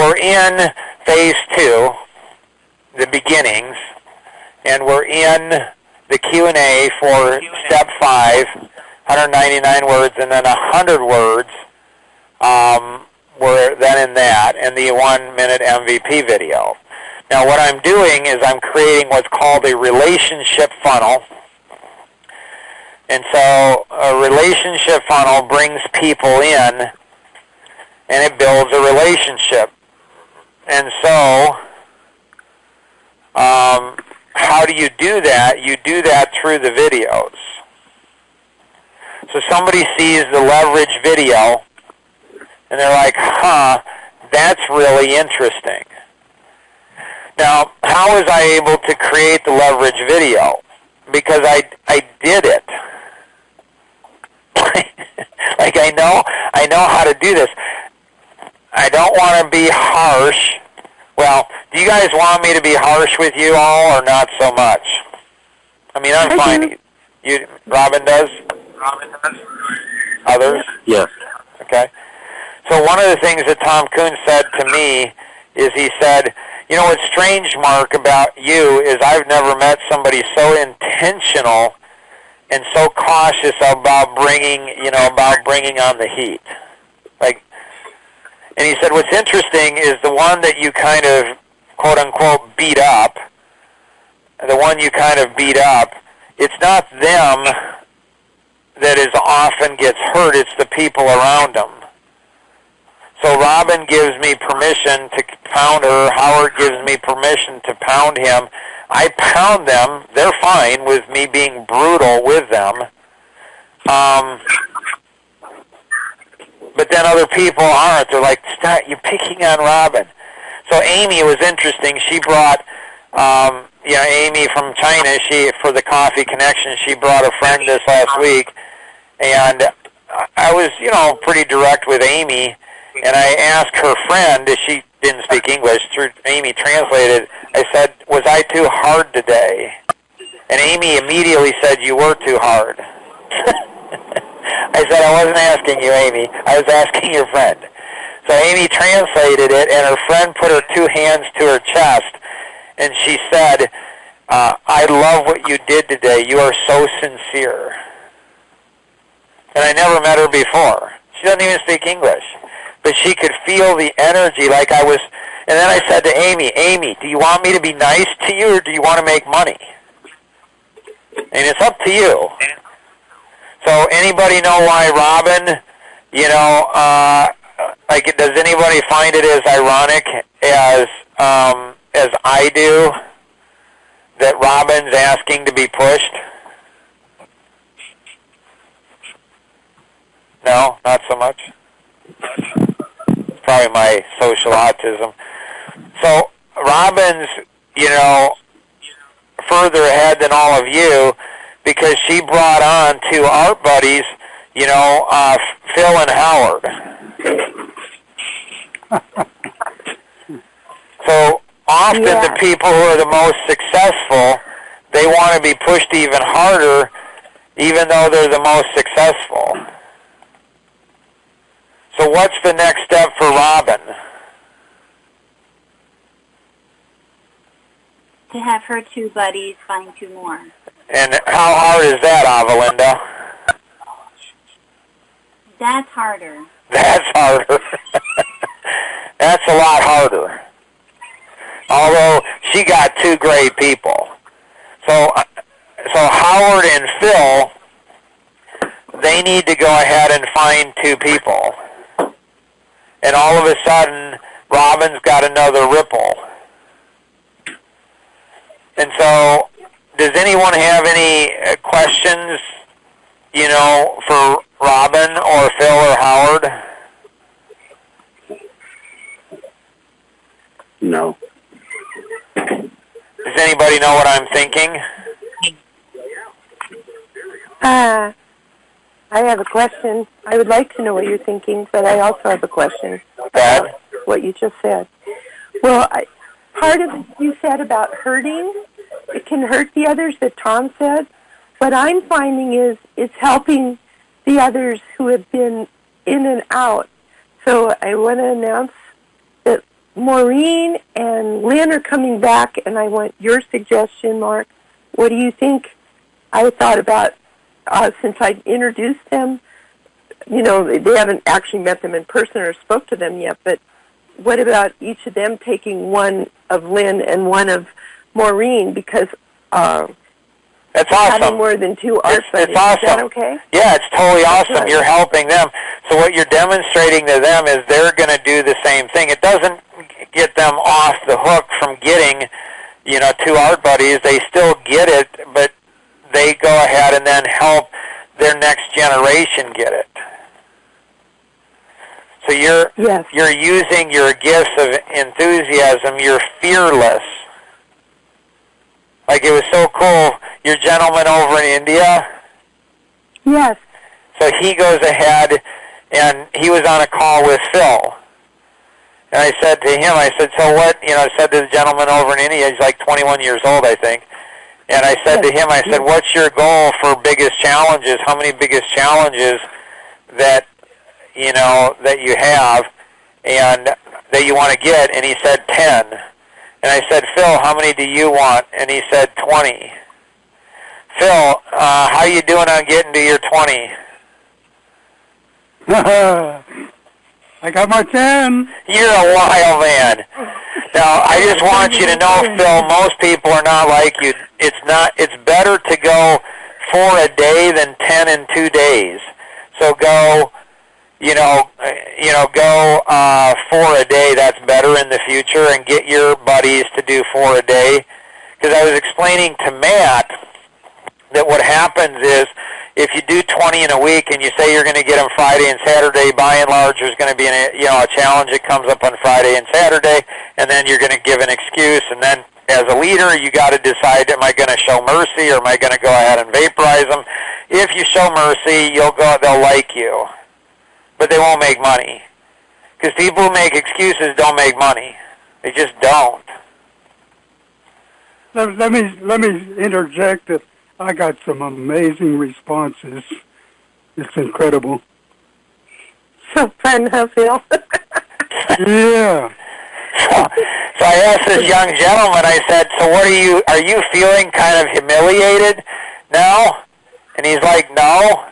we're in phase 2, the beginnings, and we're in the Q&A for step 5, 199 words, and then 100 words. We're then in that, and the 1-minute MVP video. Now, what I'm doing is I'm creating what's called a relationship funnel. And so a relationship funnel brings people in, and it builds a relationship. And so how do you do that? You do that through the videos. So somebody sees the leverage video, and they're like, huh, that's really interesting. Now, how was I able to create the leverage video? Because I did it. Like I know how to do this. I don't want to be harsh. Well, do you guys want me to be harsh with you all or not so much? I mean, I'm fine. Robin does? Others? Yes. Okay. So one of the things that Tom Kuhn said to me is he said, you know what's strange, Mark, about you is I've never met somebody so intentional and so cautious about bringing on the heat. And he said, what's interesting is the one that you kind of, quote unquote, beat up, it's not them that is often gets hurt, it's the people around them. So Robin gives me permission to pound her, Howard gives me permission to pound him. I pound them, they're fine with me being brutal with them. But then other people aren't. They're like, stop, you're picking on Robin. So Amy was interesting. She brought, Amy from China, for the Coffee Connection, she brought a friend this last week. And I was, pretty direct with Amy. And I asked her friend, she didn't speak English, through Amy translated, I said, was I too hard today? And Amy immediately said, you were too hard. I said, I wasn't asking you, Amy. I was asking your friend. So Amy translated it, and her friend put her 2 hands to her chest, and she said, I love what you did today. You are so sincere. And I never met her before. She doesn't even speak English. But she could feel the energy like I was. And then I said to Amy, do you want me to be nice to you, or do you want to make money? And it's up to you. So anybody know why Robin, does anybody find it as ironic as I do that Robin's asking to be pushed? No, not so much. It's probably my social autism. So Robin's, further ahead than all of you, because she brought on 2 art buddies, Phil and Howard. So often the people who are the most successful, they want to be pushed even harder, even though they're the most successful. So what's the next step for Robin? To have her 2 buddies find 2 more. And how hard is that, Avalinda? That's harder. That's harder. That's a lot harder. Although she got 2 great people. So Howard and Phil, they need to go ahead and find 2 people. And all of a sudden, Robin's got another ripple. And so, does anyone have any questions, for Robin or Phil or Howard? No. Does anybody know what I'm thinking? I have a question. I would like to know what you're thinking, but I also have a question about what you just said. Well, part of it you said about hurting, it can hurt the others that Tom said. What I'm finding is it's helping the others who have been in and out. So I want to announce that Maureen and Lynn are coming back, and I want your suggestion, Mark. What do you think? I thought about, since I introduced them, they haven't actually met them in person or spoke to them yet, but what about each of them taking one of Lynn and one of Maureen, because that's awesome. Having more than two art buddies. It's awesome. Is that okay? Yeah, it's totally awesome. Good. You're helping them. So what you're demonstrating to them is they're going to do the same thing. It doesn't get them off the hook from getting, two art buddies. They still get it, but they go ahead and then help their next generation get it. So you're using your gifts of enthusiasm. You're fearless. Like, it was so cool. Your gentleman over in India? Yes. So he goes ahead, and he was on a call with Phil. And I said to him, so what, I said to the gentleman over in India, he's like 21 years old, I think. And I said to him, what's your goal for biggest challenges? How many biggest challenges that, that you have and that you want to get? And he said 10. And I said, Phil, how many do you want? And he said 20. Phil, how you doing on getting to your 20? I got my 10. You're a wild man. Now, I just want you to know, Phil, most people are not like you. It's better to go 4 a day than 10 in 2 days. So go, go 4 a day. That's better in the future, and get your buddies to do 4 a day. Because I was explaining to Matt that what happens is, if you do 20 in a week and you say you're going to get them Friday and Saturday, by and large, there's going to be a challenge that comes up on Friday and Saturday, and then you're going to give an excuse, and then as a leader, you got to decide, am I going to show mercy or am I going to go ahead and vaporize them? If you show mercy, they'll like you, but they won't make money, because people who make excuses don't make money. They just don't. Let me interject that I got some amazing responses. It's incredible. So fun, huh, Phil? Yeah. So I asked this young gentleman, I said, so are you feeling kind of humiliated now? And he's like, no.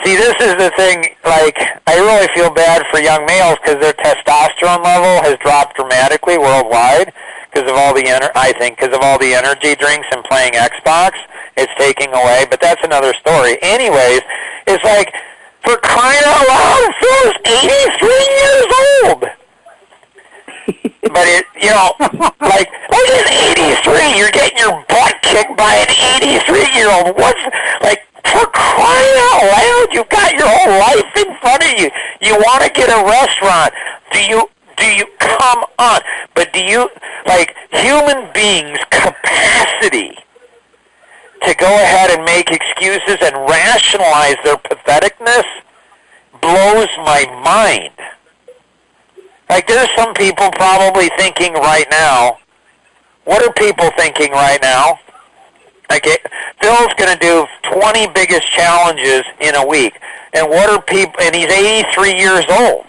See, this is the thing, like, I really feel bad for young males because their testosterone level has dropped dramatically worldwide because of all the energy drinks and playing Xbox. It's taking away, but that's another story. Anyways, it's like, for crying out loud, Phil's 83 years old. But like he's 83, you're getting your butt kicked by an 83-year-old. For crying out loud, you've got your whole life in front of you. You want to get a restaurant. Do you, come on. But human beings' capacity to go ahead and make excuses and rationalize their patheticness blows my mind. Like, there's some people probably thinking right now, what are people thinking right now? Like, Phil's going to do 20 biggest challenges in a week. And and he's 83 years old.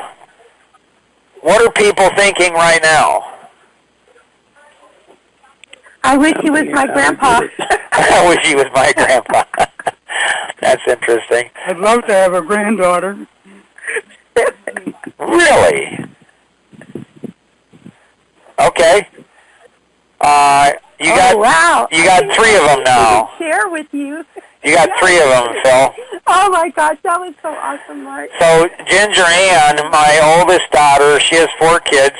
What are people thinking right now? I wish he was my grandpa. I wish he was my grandpa. That's interesting. I'd love to have a granddaughter. Really? Okay. You got 3 of them now. Share with you. You got 3 of them, Phil. Oh my gosh, that was so awesome, Mark. So Ginger Ann, my oldest daughter, she has 4 kids,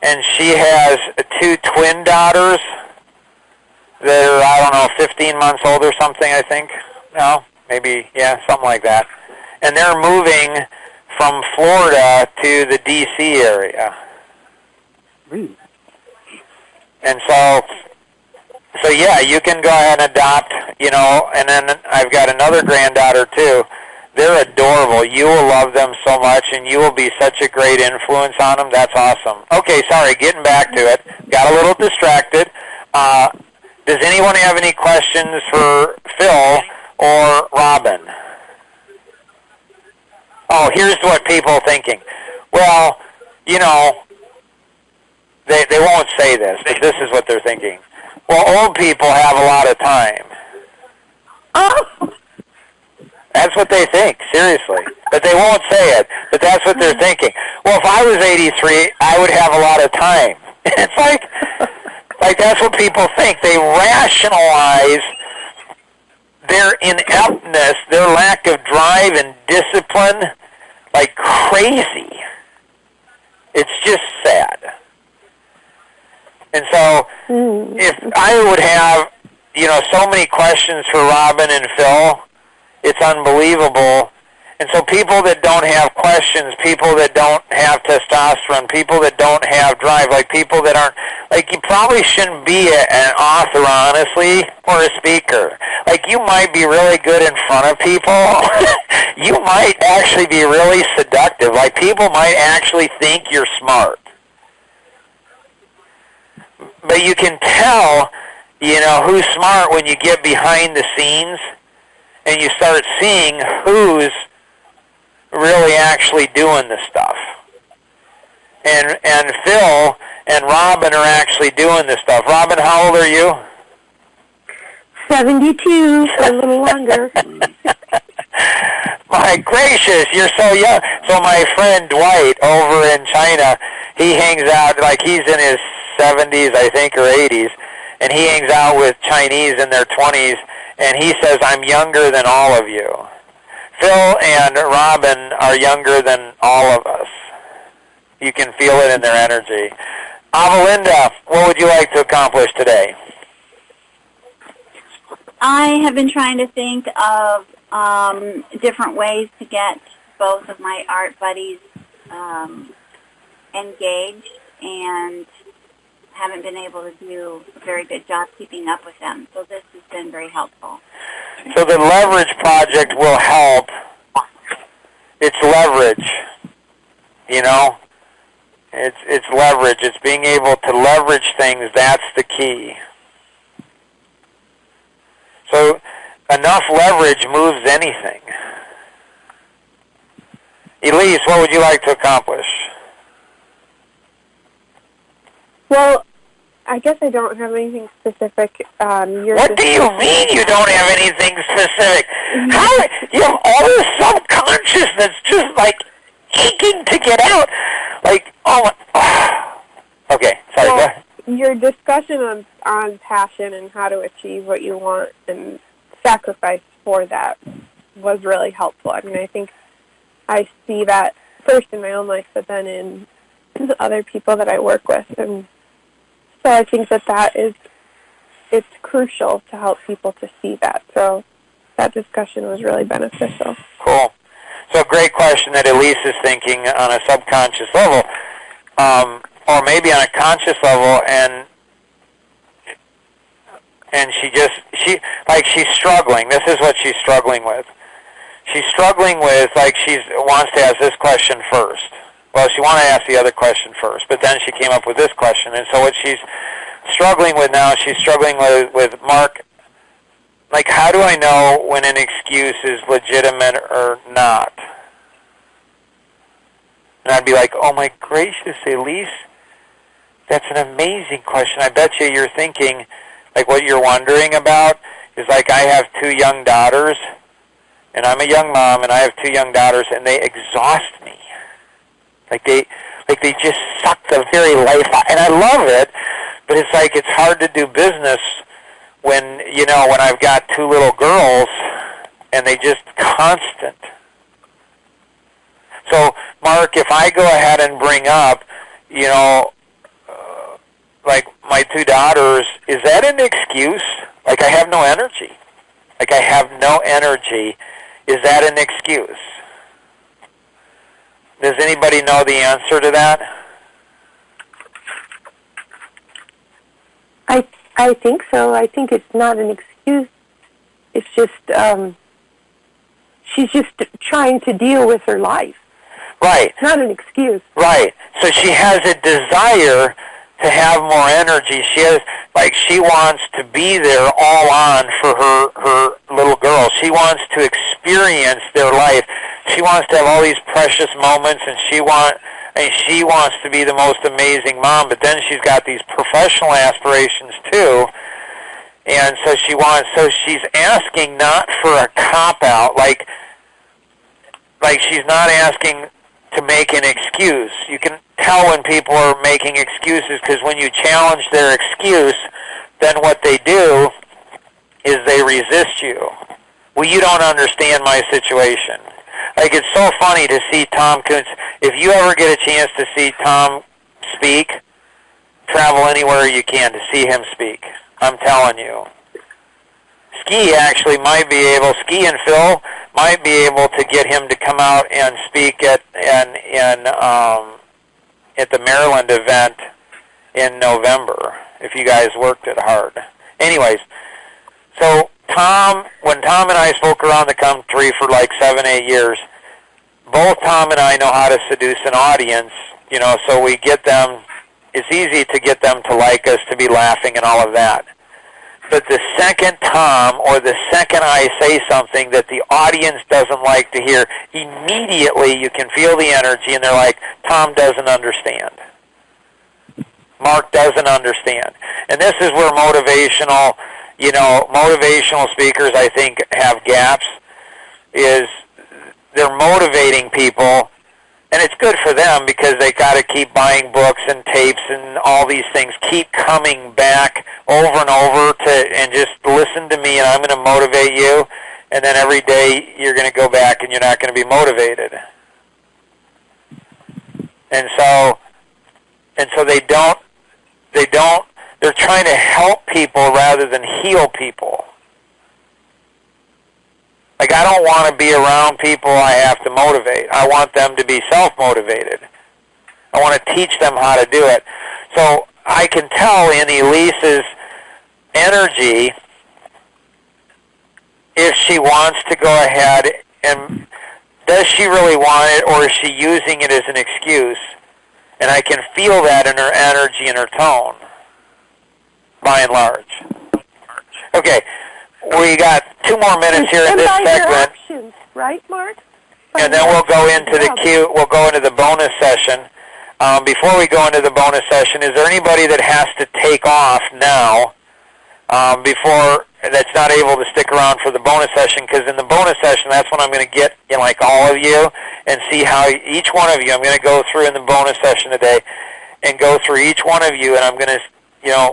and she has 2 twin daughters that are, 15 months old or something, I think. No, maybe, yeah, something like that. And they're moving from Florida to the D.C. area. Really? And so yeah, you can go ahead and adopt, and then I've got another granddaughter too. They're adorable. You will love them so much, and you will be such a great influence on them. That's awesome. Okay, sorry, getting back to it. Got a little distracted. Does anyone have any questions for Phil or Robin? Oh, here's what people are thinking. Well, they won't say this, but this is what they're thinking. Well, old people have a lot of time. Oh. That's what they think, seriously. But they won't say it, but that's what they're thinking. Well, if I was 83, I would have a lot of time. It's like that's what people think. They rationalize their ineptness, their lack of drive and discipline like crazy. It's just sad. And so if I would have, so many questions for Robin and Phil, it's unbelievable. And so people that don't have questions, people that don't have testosterone, people that don't have drive, like people that aren't, like you probably shouldn't be an author, honestly, or a speaker. Like you might be really good in front of people. You might actually be really seductive. Like people might actually think you're smart. But you can tell, who's smart when you get behind the scenes and you start seeing who's really actually doing the stuff. And Phil and Robin are actually doing this stuff. Robin, how old are you? 72, a little longer. My gracious, you're so young. So my friend Dwight over in China, he hangs out, like he's in his 70s, I think, or 80s, and he hangs out with Chinese in their 20s, and he says, I'm younger than all of you. Phil and Robin are younger than all of us. You can feel it in their energy. Avalinda, what would you like to accomplish today? I have been trying to think of different ways to get both of my art buddies engaged, and haven't been able to do a very good job keeping up with them. So this has been very helpful. So the leverage project will help. It's leverage, It's leverage. It's being able to leverage things. That's the key. So enough leverage moves anything. Elise, what would you like to accomplish? Well, I guess I don't have anything specific. What do you mean you don't have anything specific? How you have all this subconscious that's just like aching to get out? Like, okay, sorry. Well, go ahead. Your discussion on passion and how to achieve what you want and sacrifice for that was really helpful. I mean, I think I see that first in my own life, but then in the other people that I work with, and so I think it's crucial to help people to see that. So that discussion was really beneficial. Cool. So great question that Elise is thinking on a subconscious level, or maybe on a conscious level, and she's struggling. This is what she's struggling with. She's struggling with, she wants to ask this question first. Well, she wanted to ask the other question first, but then she came up with this question. And so what she's struggling with now, she's struggling with Mark, like, how do I know when an excuse is legitimate or not? And I'd be like, oh my gracious, Elise, that's an amazing question. I bet you're thinking, like, what you're wondering about is, like, I have 2 young daughters, and I'm a young mom, and I have 2 young daughters, and they exhaust me. Like they just suck the very life out. And I love it, but it's like it's hard to do business when, when I've got 2 little girls and they just constant. So, Mark, if I go ahead and bring up, like my 2 daughters, is that an excuse? Like I have no energy. Like I have no energy. Is that an excuse? Does anybody know the answer to that? I think so. I think it's not an excuse. It's just she's just trying to deal with her life. Right. It's not an excuse. Right. So she has a desire to have more energy. She wants to be there all on for her little girl. She wants to experience their life. She wants to have all these precious moments, and she wants And she wants to be the most amazing mom, but then she's got these professional aspirations too. And so she's asking not for a cop-out, like she's not asking to make an excuse. You can tell when people are making excuses, because when you challenge their excuse, then what they do is they resist you. Well, you don't understand my situation. Like, it's so funny to see Tom Kuntz. If you ever get a chance to see Tom speak, travel anywhere you can to see him speak. I'm telling you. Ski and Phil might be able to get him to come out and speak at the Maryland event in November, if you guys worked it hard. Anyways, so when Tom and I spoke around the country for like 7-8 years, both Tom and I know how to seduce an audience, so we get them, it's easy to get them to like us, to be laughing and all of that. But the second Tom, or the second I say something that the audience doesn't like to hear, immediately you can feel the energy, and they're like, Tom doesn't understand. Mark doesn't understand. And this is where motivational speakers, I think, have gaps, is they're motivating people, and it's good for them because they got to keep buying books and tapes and all these things, keep coming back over and over and just listen to me, and I'm going to motivate you, and then every day you're going to go back and you're not going to be motivated. And so they're trying to help people rather than heal people. Like, I don't want to be around people I have to motivate. I want them to be self-motivated. I want to teach them how to do it. So I can tell in Elise's energy if she wants to go ahead, and does she really want it, or is she using it as an excuse? And I can feel that in her energy and her tone, by and large. Okay. We got 2 more minutes here in this segment, options, right, Mark? And then we'll go into the bonus session. Before we go into the bonus session, is there anybody that has to take off now before that's not able to stick around for the bonus session? Because in the bonus session, that's when I'm going to get in, like, all of you and see how each one of you. I'm going to go through in the bonus session today and go through each one of you, and I'm going to.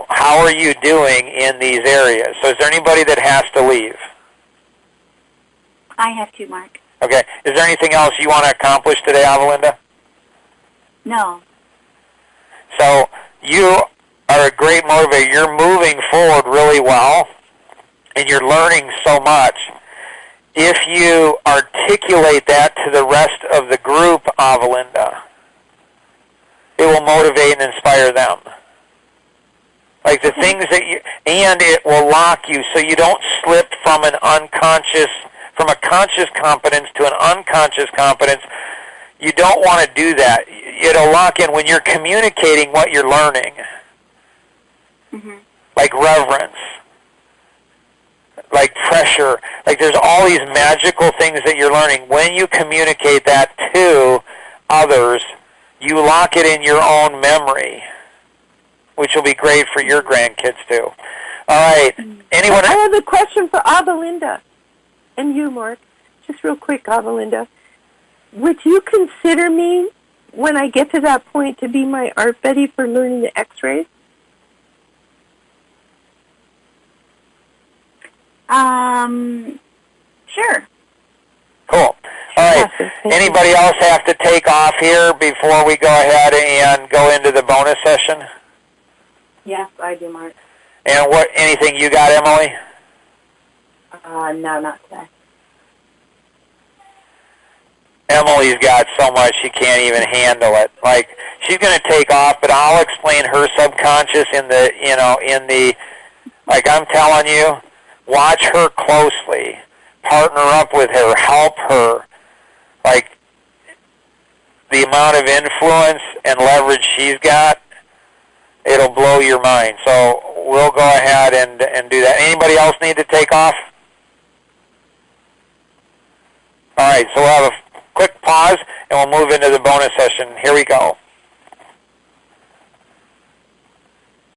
How are you doing in these areas? So is there anybody that has to leave? I have to, Mark. Okay. Is there anything else you want to accomplish today, Avalinda? No. So you are a great motivator. You're moving forward really well, and you're learning so much. If you articulate that to the rest of the group, Avalinda, it will motivate and inspire them. Like the things that and it will lock you so you don't slip from a conscious competence to an unconscious competence. You don't want to do that. It'll lock in when you're communicating what you're learning. Mm-hmm. Like reverence, like pressure, like there's all these magical things that you're learning. When you communicate that to others, you lock it in your own memory, which will be great for your grandkids too. All right. Anyone? I have a question for Avalinda and you, Mark. Just real quick, Avalinda. Would you consider me, when I get to that point, to be my art buddy for learning the X-rays? Sure. Cool. All right. Anybody else have to take off here before we go ahead and go into the bonus session? Yes, I do, Mark. And anything you got, Emily? No, not today. Emily's got so much she can't even handle it. Like, she's going to take off, but I'll explain her subconscious like I'm telling you, watch her closely. Partner up with her. Help her. Like, the amount of influence and leverage she's got, it'll blow your mind. So we'll go ahead and do that. Anybody else need to take off? All right, so we'll have a quick pause, and we'll move into the bonus session. Here we go.